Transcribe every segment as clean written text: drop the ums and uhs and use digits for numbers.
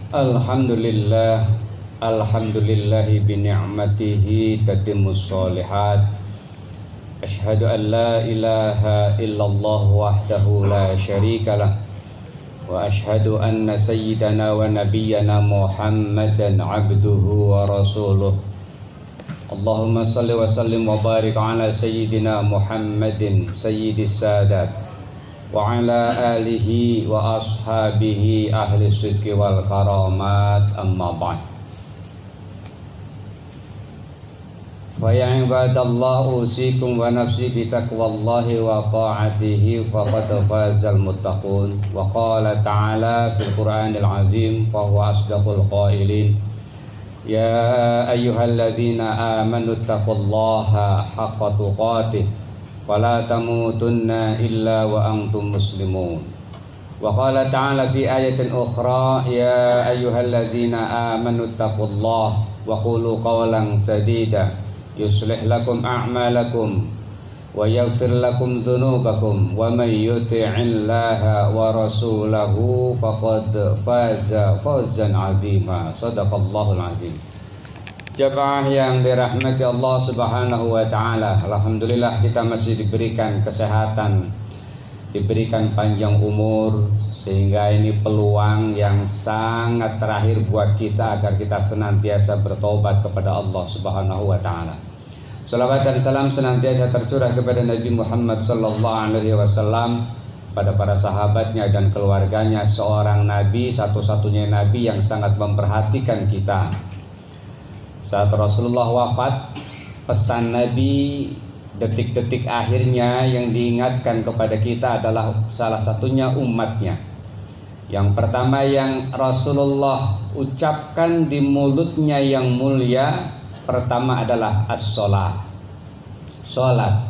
Alhamdulillah, alhamdulillahi bi ni'matihi tatimmus sholihat. Asyhadu an la ilaha illallah wahdahu la syarikalah. Wa asyhadu anna sayyidana wa nabiyyana Muhammadan abduhu wa rasuluh. Allahumma salli wa sallim wa barik ala sayyidina Muhammadin sayyidis sadat wa ala alihi wa ashabihi ahli sidqi wal karamat, amma ba'd. Fa ya ibadallah, usikum wa nafsi bi taqwallahi wa ta'atihi faqad fazal muttaqun. Wa qala ta'ala fil Qur'anil azim fa huwa asdaqul qailin. Ya ayyuhalladzina amanu taqullaha haqqa tuqatih wala tamutunna illa wa antum muslimun. Wa qala ta'ala fi ayatin ukhra, ya ayyuhalladzina amanu taqullaha wa qulu qawlan sadida yuslih lakum a'malakum wa yaghfir lakum dhunubakum wa may yuti'illaha wa rasulahu faqad faza fawzan 'azima. Shadaqallahul 'azim. Jamaah yang dirahmati Allah Subhanahu wa taala, alhamdulillah kita masih diberikan kesehatan, diberikan panjang umur, sehingga ini peluang yang sangat terakhir buat kita agar kita senantiasa bertobat kepada Allah Subhanahu wa taala. Salawat dan salam senantiasa tercurah kepada Nabi Muhammad sallallahu alaihi wasallam, pada para sahabatnya dan keluarganya, seorang nabi, satu-satunya nabi yang sangat memperhatikan kita. Saat Rasulullah wafat, pesan Nabi detik-detik akhirnya yang diingatkan kepada kita adalah salah satunya umatnya. Yang pertama yang Rasulullah ucapkan di mulutnya yang mulia, pertama adalah as-sholat. Sholat.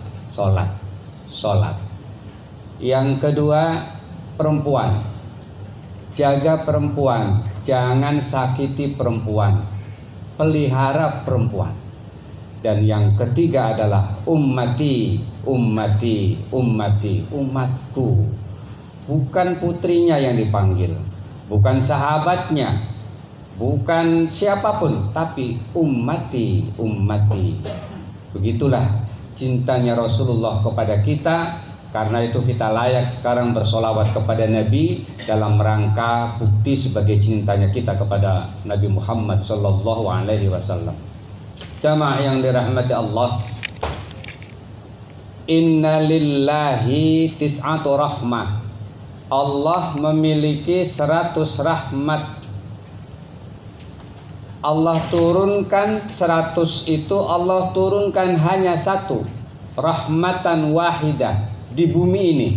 Yang kedua, perempuan. Jaga perempuan, jangan sakiti perempuan. Pelihara perempuan. Dan yang ketiga adalah ummati, umatku. Bukan putrinya yang dipanggil, bukan sahabatnya, bukan siapapun, tapi ummati. Begitulah cintanya Rasulullah kepada kita. Karena itu kita layak sekarang bersolawat kepada Nabi dalam rangka bukti sebagai cintanya kita kepada Nabi Muhammad sallallahu alaihi wasallam. Jamaah yang dirahmati Allah, inna lillahi tis'atu rahmah. Allah memiliki 100 rahmat. Allah turunkan 100 itu, Allah turunkan hanya satu, rahmatan wahidah di bumi ini.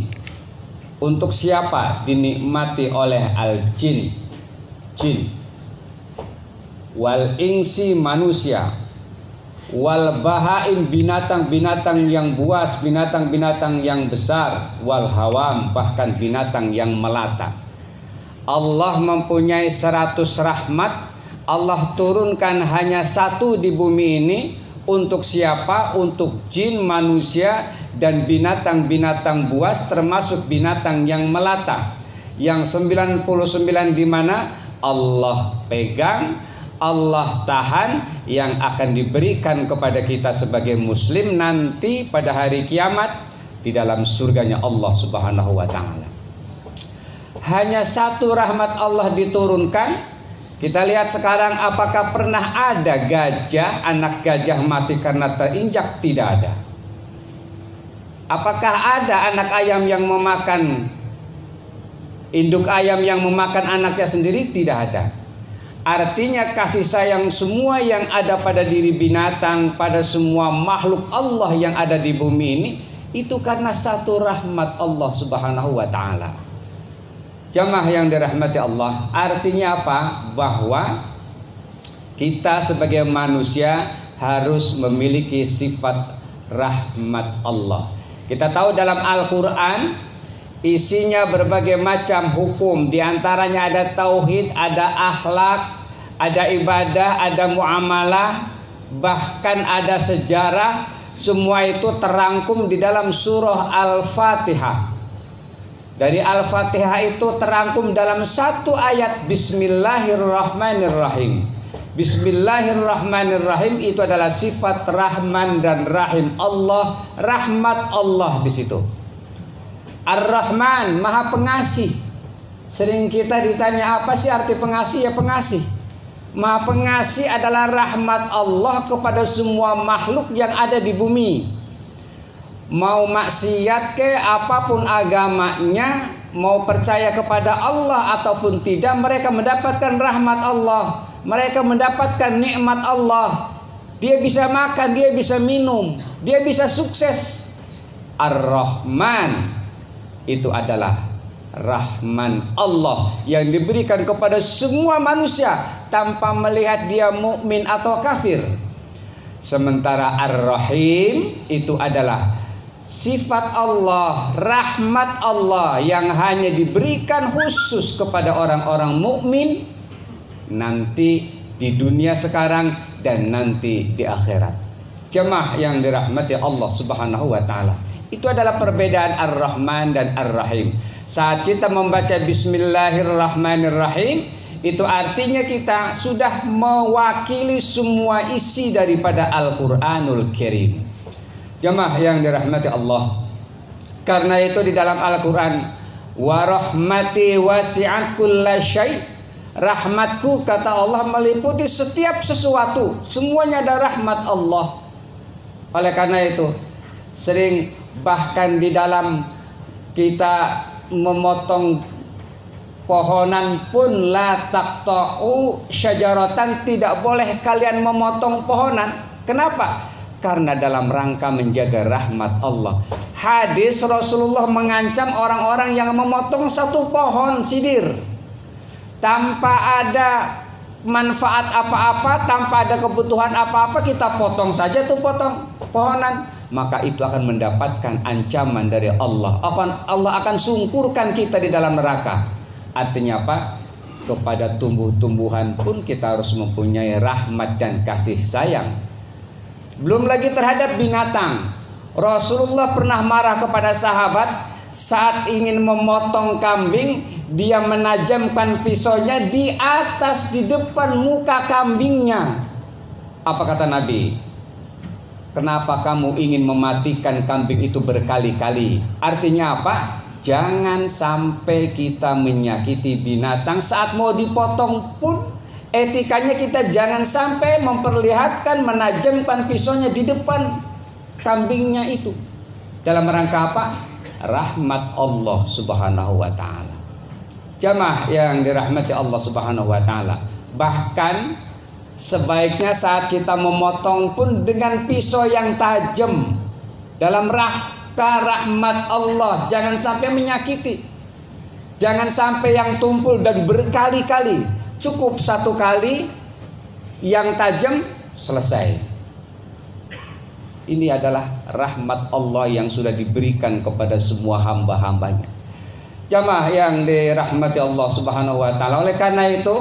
Untuk siapa? Dinikmati oleh al-jin, wal insi manusia, wal bahaim binatang-binatang yang buas, binatang-binatang yang besar, wal hawam bahkan binatang yang melata. Allah mempunyai 100 rahmat. Allah turunkan hanya satu di bumi ini. Untuk siapa? Untuk jin, manusia, dan binatang-binatang buas, termasuk binatang yang melata. Yang 99 di mana? Allah pegang, Allah tahan, yang akan diberikan kepada kita sebagai muslim nanti pada hari kiamat di dalam surganya Allah Subhanahu wa taala. Hanya satu rahmat Allah diturunkan. Kita lihat sekarang, apakah pernah ada gajah, anak gajah mati karena terinjak? Tidak ada. Apakah ada anak ayam yang memakan, induk ayam yang memakan anaknya sendiri? Tidak ada. Artinya kasih sayang semua yang ada pada diri binatang, pada semua makhluk Allah yang ada di bumi ini, itu karena satu rahmat Allah Subhanahu wa ta'ala. Jamaah yang dirahmati Allah, artinya apa? Bahwa kita sebagai manusia harus memiliki sifat rahmat Allah. Kita tahu dalam Al-Quran isinya berbagai macam hukum. Di antaranya ada tauhid, ada akhlak, ada ibadah, ada muamalah, bahkan ada sejarah. Semua itu terangkum di dalam surah Al-Fatihah. Dari Al-Fatihah itu terangkum dalam satu ayat, Bismillahirrahmanirrahim. Bismillahirrahmanirrahim itu adalah sifat Rahman dan Rahim Allah, rahmat Allah di situ. Ar-Rahman, Maha Pengasih. Sering kita ditanya apa sih arti pengasih? Ya pengasih. Maha Pengasih adalah rahmat Allah kepada semua makhluk yang ada di bumi. Mau maksiat ke apapun agamanya, mau percaya kepada Allah ataupun tidak, mereka mendapatkan rahmat Allah, mereka mendapatkan nikmat Allah. Dia bisa makan, dia bisa minum, dia bisa sukses. Ar-Rahman itu adalah rahman Allah yang diberikan kepada semua manusia tanpa melihat dia mukmin atau kafir. Sementara Ar-Rahim itu adalah sifat Allah, rahmat Allah yang hanya diberikan khusus kepada orang-orang mukmin nanti di dunia sekarang dan nanti di akhirat. Jemaah yang dirahmati Allah Subhanahu wa taala. Itu adalah perbedaan Ar-Rahman dan Ar-Rahim. Saat kita membaca Bismillahirrahmanirrahim, itu artinya kita sudah mewakili semua isi daripada Al-Qur'anul Karim. Jemaah yang dirahmati Allah, karena itu di dalam Al-Quran, wa rahmati wasi'at kulla syai', rahmatku kata Allah meliputi setiap sesuatu, semuanya ada rahmat Allah. Oleh karena itu sering bahkan di dalam kita memotong pohonan pun, la taqta'u syajaratan, tidak boleh kalian memotong pohonan. Kenapa? Karena dalam rangka menjaga rahmat Allah. Hadis Rasulullah mengancam orang-orang yang memotong satu pohon sidir tanpa ada manfaat apa-apa, tanpa ada kebutuhan apa-apa, kita potong saja tuh pohonan, maka itu akan mendapatkan ancaman dari Allah. Allah akan sungkurkan kita di dalam neraka. Artinya apa? Kepada tumbuh-tumbuhan pun kita harus mempunyai rahmat dan kasih sayang. Belum lagi terhadap binatang. Rasulullah pernah marah kepada sahabat saat ingin memotong kambing, dia menajamkan pisaunya di atas, di depan muka kambingnya. Apa kata Nabi? Kenapa kamu ingin mematikan kambing itu berkali-kali? Artinya apa? Jangan sampai kita menyakiti binatang saat mau dipotong pun. Etikanya kita jangan sampai memperlihatkan, menajamkan pisaunya di depan kambingnya itu. Dalam rangka apa? Rahmat Allah Subhanahu wa taala. Jamaah yang dirahmati Allah Subhanahu wa taala. Bahkan sebaiknya saat kita memotong pun dengan pisau yang tajam. Dalam rangka rahmat Allah, jangan sampai menyakiti. Jangan sampai yang tumpul dan berkali-kali. Cukup satu kali yang tajam, selesai. Ini adalah rahmat Allah yang sudah diberikan kepada semua hamba-hambanya. Jamaah yang dirahmati Allah Subhanahu wa taala. Oleh karena itu,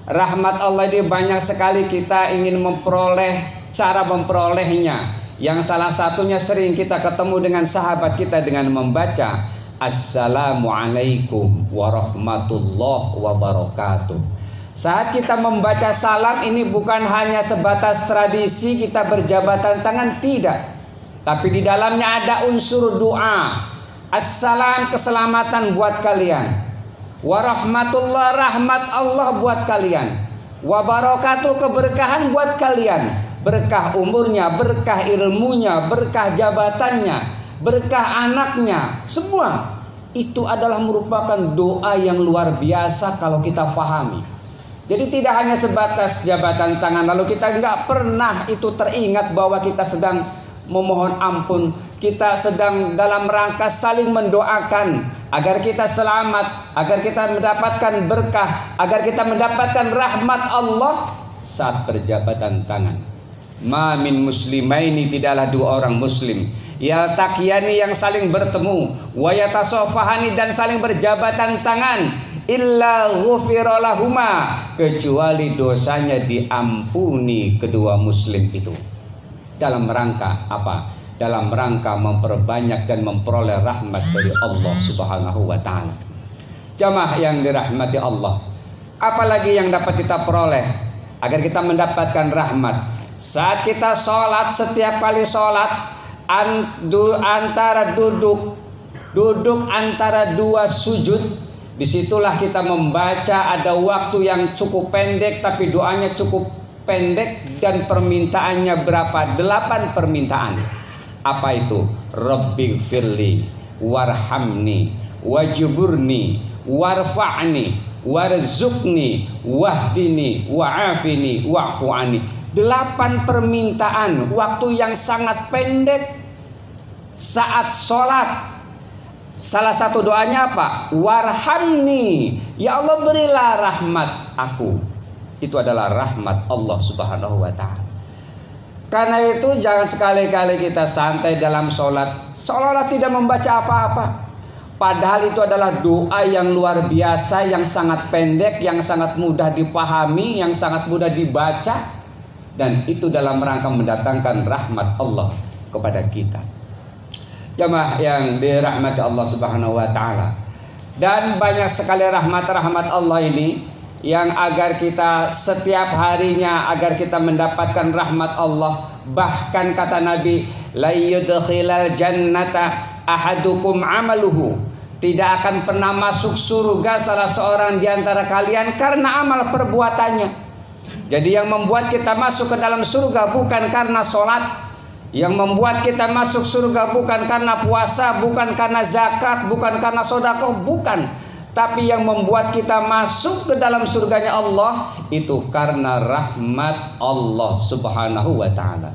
rahmat Allah ini banyak sekali kita ingin memperoleh, cara memperolehnya. Yang salah satunya sering kita ketemu dengan sahabat kita dengan membaca Assalamualaikum warahmatullahi wabarakatuh. Saat kita membaca salam ini bukan hanya sebatas tradisi kita berjabatan tangan, tidak. Tapi di dalamnya ada unsur doa. Assalam, keselamatan buat kalian. Warahmatullah, rahmat Allah buat kalian. Wabarakatuh, keberkahan buat kalian. Berkah umurnya, berkah ilmunya, berkah jabatannya, berkah anaknya. Semua itu adalah merupakan doa yang luar biasa kalau kita fahami. Jadi tidak hanya sebatas jabatan tangan, lalu kita nggak pernah itu teringat bahwa kita sedang memohon ampun, kita sedang dalam rangka saling mendoakan agar kita selamat, agar kita mendapatkan berkah, agar kita mendapatkan rahmat Allah saat berjabatan tangan. Ma min muslimaini, tidaklah dua orang muslim, yaltaqiyani yang saling bertemu, wa yatasafahani dan saling berjabatan tangan, illa ghufira lahuma, kecuali dosanya diampuni kedua muslim itu. Dalam rangka apa? dalam rangka memperbanyak dan memperoleh rahmat dari Allah Subhanahu wa taala. Jamaah yang dirahmati Allah, apalagi yang dapat kita peroleh agar kita mendapatkan rahmat? Saat kita sholat, setiap kali sholat, antara duduk antara dua sujud, disitulah kita membaca, ada waktu yang cukup pendek tapi doanya cukup pendek dan permintaannya berapa? 8 permintaan. Apa itu? Rabbighfirli warhamni wajburni warfa'ni warzuqni wahdini wa'afini wa'fu anni. 8 permintaan, waktu yang sangat pendek saat sholat. Salah satu doanya apa? Warhamni, ya Allah berilah rahmat aku. Itu adalah rahmat Allah Subhanahu wa ta'ala. Karena itu jangan sekali-kali kita santai dalam sholat seolah-olah tidak membaca apa-apa. Padahal itu adalah doa yang luar biasa, yang sangat pendek, yang sangat mudah dipahami, yang sangat mudah dibaca. Dan itu dalam rangka mendatangkan rahmat Allah kepada kita. Jamaah yang dirahmati Allah Subhanahu wa ta'ala. Dan banyak sekali rahmat-rahmat Allah ini yang agar kita setiap harinya agar kita mendapatkan rahmat Allah. Bahkan kata Nabi, la yudkhilal jannata ahadukum amaluhu, tidak akan pernah masuk surga salah seorang di antara kalian karena amal perbuatannya. Jadi yang membuat kita masuk ke dalam surga bukan karena sholat, yang membuat kita masuk surga bukan karena puasa, bukan karena zakat, bukan karena sedekah, bukan. Tapi yang membuat kita masuk ke dalam surganya Allah itu karena rahmat Allah Subhanahu wa ta'ala.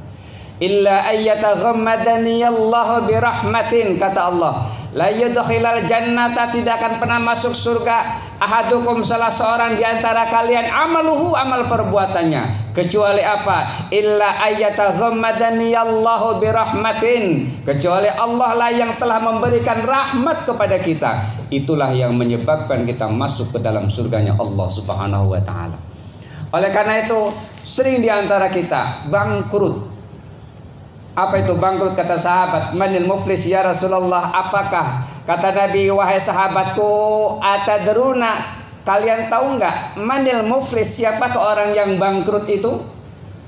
Illa ayyataghammadani Allah birahmatin, kata Allah, la yudkhilal jannata, tidak akan pernah masuk surga ahadukum, salah seorang di antara kalian, amaluhu, amal perbuatannya, kecuali apa? Illa ayyataghammadani Allah birahmatin, kecuali Allah lah yang telah memberikan rahmat kepada kita. Itulah yang menyebabkan kita masuk ke dalam surganya Allah Subhanahu wa ta'ala. Oleh karena itu sering di antara kita bangkrut. Apa itu bangkrut? Kata sahabat, manil muflis ya Rasulullah? Apakah, kata Nabi, wahai sahabatku, atadruna, kalian tahu enggak manil muflis, siapa ke orang yang bangkrut itu?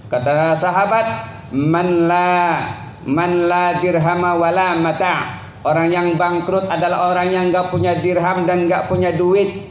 Kata sahabat, man la dirhama wala mata'. Orang yang bangkrut adalah orang yang enggak punya dirham dan enggak punya duit.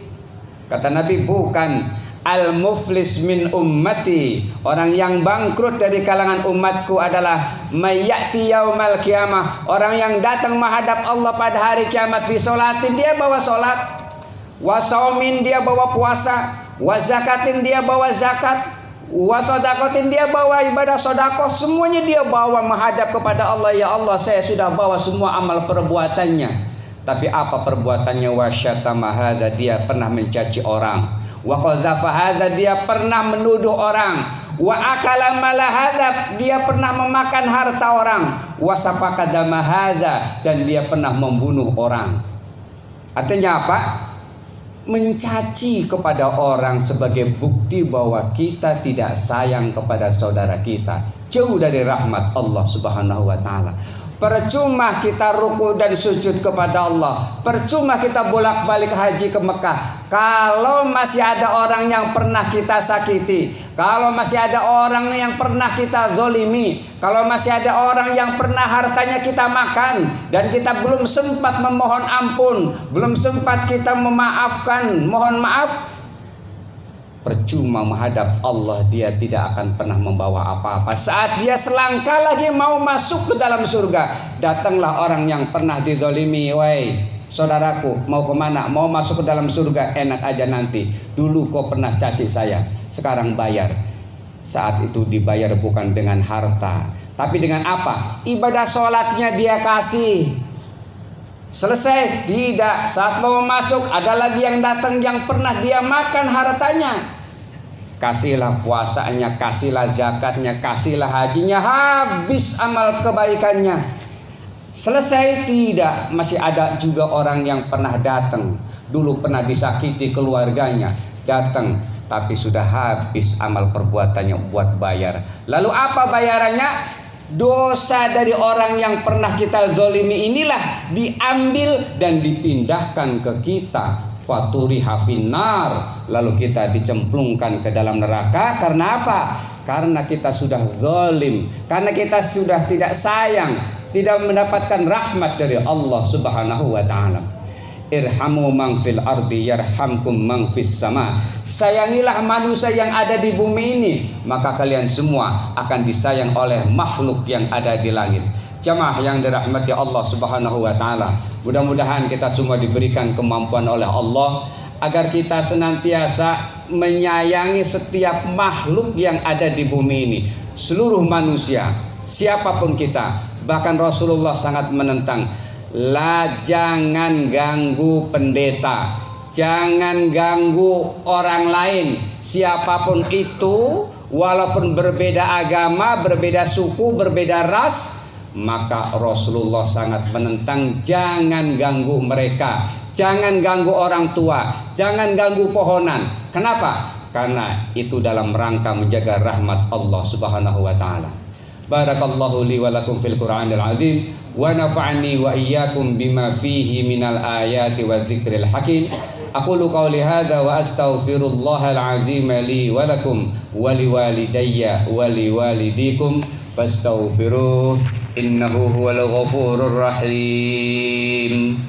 Kata Nabi, bukan. Al-muflis min ummati, orang yang bangkrut dari kalangan umatku adalah mayyati yaumal qiyamah, orang yang datang menghadap Allah pada hari kiamat, di solatin dia bawa solat, wasaumin dia bawa puasa, wazakatin dia bawa zakat, wasodakotin dia bawa ibadah sodakoh, semuanya dia bawa menghadap kepada Allah. Ya Allah, saya sudah bawa semua amal perbuatannya, tapi apa perbuatannya? Wasyatama hadza, dia pernah mencaci orang. Wa qadzafa hadza, dia pernah menuduh orang. Wa akala mala hadza, dia pernah memakan harta orang. Wa safaka dama hadza, dan dia pernah membunuh orang. Artinya apa? Mencaci kepada orang sebagai bukti bahwa kita tidak sayang kepada saudara kita, jauh dari rahmat Allah Subhanahu wa ta'ala. Percuma kita ruku dan sujud kepada Allah, percuma kita bolak-balik haji ke Mekah, kalau masih ada orang yang pernah kita sakiti, kalau masih ada orang yang pernah kita zolimi, kalau masih ada orang yang pernah hartanya kita makan dan kita belum sempat memohon ampun, belum sempat kita memaafkan, mohon maaf, percuma menghadap Allah, dia tidak akan pernah membawa apa-apa. Saat dia selangkah lagi mau masuk ke dalam surga, datanglah orang yang pernah dizalimi. Woi saudaraku, mau kemana? Mau masuk ke dalam surga? Enak aja nanti. Dulu kau pernah caci saya, sekarang bayar. Saat itu dibayar bukan dengan harta, tapi dengan apa? Ibadah sholatnya dia kasih. Selesai? Tidak. Saat mau masuk ada lagi yang datang yang pernah dia makan hartanya. Kasihlah puasanya, kasihlah zakatnya, kasihlah hajinya, habis amal kebaikannya. Selesai? Tidak. Masih ada juga orang yang pernah datang, dulu pernah disakiti keluarganya, datang, tapi sudah habis amal perbuatannya buat bayar. Lalu apa bayarannya? Dosa dari orang yang pernah kita zolimi inilah diambil dan dipindahkan ke kita. Faturiha finnar, lalu kita dicemplungkan ke dalam neraka. Karena apa? Karena kita sudah zalim, karena kita sudah tidak sayang, tidak mendapatkan rahmat dari Allah Subhanahu wa taala. Irhamu man fil ardi yarhamkum man fis sama. Sayangilah manusia yang ada di bumi ini, maka kalian semua akan disayang oleh makhluk yang ada di langit. Jamaah yang dirahmati Allah Subhanahu wa taala, mudah-mudahan kita semua diberikan kemampuan oleh Allah agar kita senantiasa menyayangi setiap makhluk yang ada di bumi ini, seluruh manusia, siapapun kita. Bahkan Rasulullah sangat menentang, jangan ganggu pendeta, jangan ganggu orang lain, siapapun itu, walaupun berbeda agama, berbeda suku, berbeda ras. Maka Rasulullah sangat menentang, jangan ganggu mereka, jangan ganggu orang tua, jangan ganggu pohonan. Kenapa? Karena itu dalam rangka menjaga rahmat Allah Subhanahu wa taala. Barakallahu li wa lakum fil Qur'anil azim wa nafa'ani wa iyyakum bima fihi minal ayati wa dzikril hakim. Aqulu qawli hadza wa astaghfirullahal azim li wa lakum wa liwalidayya wa liwalidikum fastaghfiruh innahu huwal ghafurur rahim.